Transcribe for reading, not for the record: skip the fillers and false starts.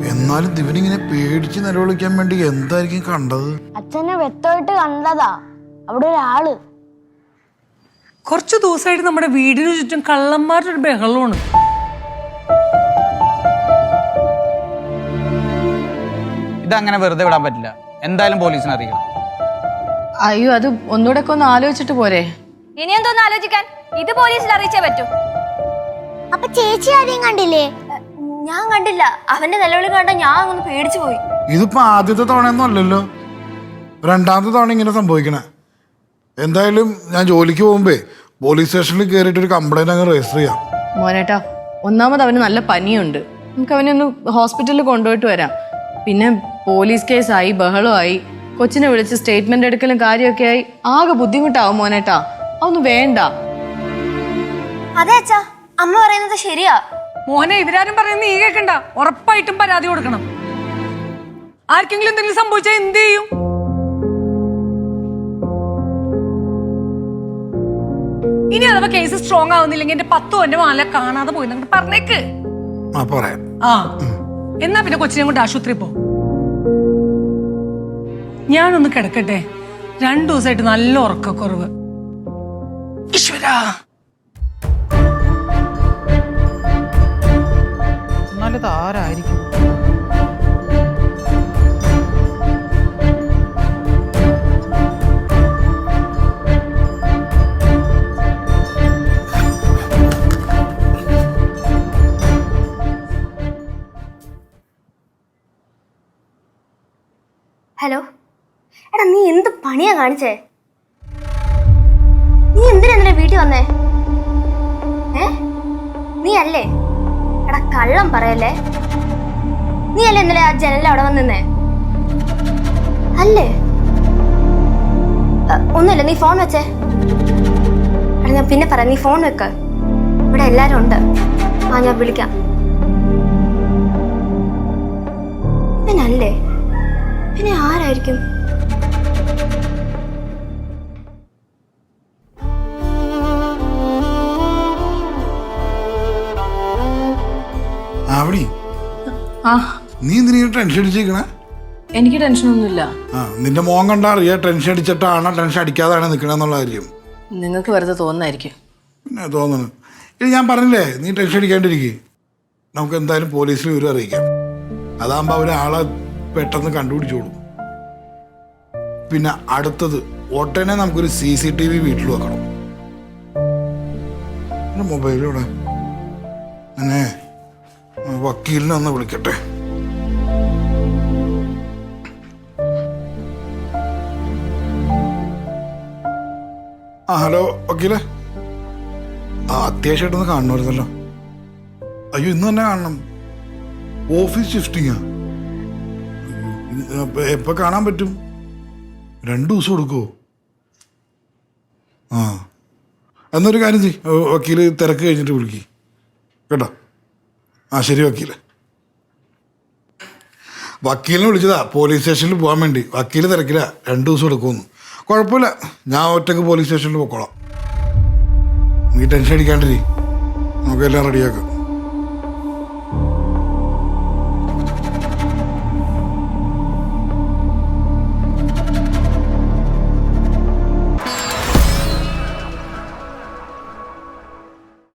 എന്നാലും ദിവനിങ്ങനെ പേടിച്ച് നിലവിളിക്കാൻ വേണ്ടി എന്തായിരിക്കും കണ്ടത്? അച്ഛനെ വ്യക്തമായിട്ട് കണ്ടതാ, അവിടെ ഒരാള്. കുറച്ചു ദിവസമായിട്ട് നമ്മുടെ വീടിന് ചുറ്റും കള്ളന്മാരുടെ ഒരു ബഹളമാണ്. ഇതങ്ങനെ വെറുതെ വിടാൻ പറ്റില്ല, എന്തായാലും പോലീസിനെ അറിയിക്കണം. അയ്യോ, അത് ഒന്നുകൂടെ ഒന്ന് ആലോചിച്ചിട്ട് പോരെ? ഇനി എന്തോന്ന് ആലോചിക്കാൻ, ഇത് പോലീസിൽ അറിയിച്ചേ പറ്റൂ. അപ്പൊ ചേച്ചി ആരെയും കണ്ടില്ലേ? ഞാൻ കണ്ടില്ല, അവന്റെ നിലവിളി കണ്ട ഞാൻ ഒന്ന് പേടിച്ചു പോയി. ഇതിപ്പോ ആദ്യത്തെ തവണയൊന്നും അല്ലല്ലോ, രണ്ടാമത്തെ തവണ ഇങ്ങനെ സംഭവിക്കണേ. എന്തായാലും ഞാൻ ജോലിക്ക് പോകുമ്പേ പോലീസ് സ്റ്റേഷനിൽ കയറിയിട്ട് ഒരു കംപ്ലൈന്റ് അങ്ങ് രജിസ്റ്റർ ചെയ്യാം. മോനേട്ടാ, ഒന്നാമത് അവന് നല്ല പനിയുണ്ട്, നമുക്ക് അവനെ ഒന്ന് ഹോസ്പിറ്റലിൽ കൊണ്ടുപോയിട്ട് വരാം. പിന്നെ പോലീസ് കേസായി, ബഹളമായി, കൊച്ചിനെ വിളിച്ച് സ്റ്റേറ്റ്മെന്റ് എടുക്കലും കാര്യമൊക്കെ ആയി ആകെ ബുദ്ധിമുട്ടാവും മോനേട്ടാ. അതൊന്നും വേണ്ട. അതെ അച്ഛാ, അമ്മ പറയുന്നത് ശരിയാ. മോനെ, ഇവരാരും പറയുന്ന നീ കേൾക്കണ്ട, ഉറപ്പായിട്ടും പരാതി കൊടുക്കണം. ആർക്കെങ്കിലും എന്തെങ്കിലും സംഭവിച്ചാൽ എന്ത് ചെയ്യും? ഇനി അഥവാ കേസ് സ്ട്രോങ് ആവുന്നില്ലെങ്കിൽ എന്റെ 10 എന്റെ മാല കാണാതെ പോയി എന്നിട്ട് പറഞ്ഞേക്ക്. ആ, എന്നാ പിന്നെ കൊച്ചിനെ കൊണ്ട് ആശുപത്രി പോ. ഞാനൊന്ന് കിടക്കട്ടെ, 2 ദിവസമായിട്ട് നല്ല ഉറക്കക്കുറവ്. ഈശ്വരാ, എന്നാലും ആരായിരിക്കും? ഹലോ, എടാ നീ എന്ത് പണിയാ കാണിച്ചേ? നീ എന്തിനാ വീട്ടിൽ വന്നേ? നീ അല്ലേ? എടാ കള്ളം പറയല്ലേ, നീ അല്ലേ ഇന്നലെ ആ ജനലിൽ അവിടെ വന്നിന്നേ? അല്ലേ? ഒന്നുമില്ല, നീ ഫോൺ വെച്ചേ. എടാ ഞാൻ പിന്നെ പറയാം, നീ ഫോൺ വെക്ക്, ഇവിടെ എല്ലാരും ഉണ്ട്. ആ, ഞാൻ വിളിക്കാം. ഇവനല്ലേ? പിന്നെ ആരായിരിക്കും? ആവണി, ആ, നീ എന്തിനാ ടെൻഷൻ അടിച്ചിരിക്കണേ? എനിക്ക് ടെൻഷനൊന്നുമില്ല. നിന്റെ മോൻ കണ്ടാ അറിയാ ടെൻഷൻ അടിച്ചിട്ടാണോ ടെൻഷൻ അടിക്കാതാണ് നിൽക്കണെന്നുള്ള കാര്യം. നിങ്ങൾക്ക് വെറുതെ തോന്നുന്നായിരിക്കും. പിന്നെ തോന്നുന്നു. ഇത് ഞാൻ പറഞ്ഞില്ലേ, നീ ടെൻഷൻ അടിക്കാണ്ടിരിക്കുക. നമുക്ക് എന്തായാലും പോലീസിൽ വിവരം അറിയിക്കാം. അതാകുമ്പോ അവരാളെ പെട്ടെന്ന് കണ്ടുപിടിച്ചോളും. പിന്നെ അടുത്തത് ഒട്ടനെ നമുക്കൊരു CCTV വീട്ടിൽ വെക്കണം. എൻ്റെ മൊബൈലിലൂടെ എന്നെ വക്കീലിനെ ഒന്ന് വിളിക്കട്ടെ. ആ, ഹലോ വക്കീലെ. അത്യാവശ്യമായിട്ടൊന്ന് കാണണമായിരുന്നല്ലോ. അയ്യോ, ഇന്ന് തന്നെ കാണണം. ഓഫീസ് ഷിഫ്റ്റിങ്ങാ. എപ്പോൾ കാണാൻ പറ്റും? 2 ദിവസം എടുക്കുമോ? ആ, എന്നൊരു കാര്യം ചെയ്യ്, വക്കീൽ തിരക്ക് കഴിഞ്ഞിട്ട് വിളിക്ക് കേട്ടോ. ആ, ശരി വക്കീലെ. വക്കീലിനെ വിളിച്ചതാ പോലീസ് സ്റ്റേഷനിൽ പോകാൻ വേണ്ടി. വക്കീൽ തിരക്കില്ല, 2 ദിവസം എടുക്കുമെന്ന്. കുഴപ്പമില്ല, ഞാൻ ഒറ്റയ്ക്ക് പോലീസ് സ്റ്റേഷനിൽ പോയിക്കോളാം. നീ ടെൻഷൻ അടിക്കാണ്ടിരി, നമുക്കെല്ലാം റെഡിയാക്കാം.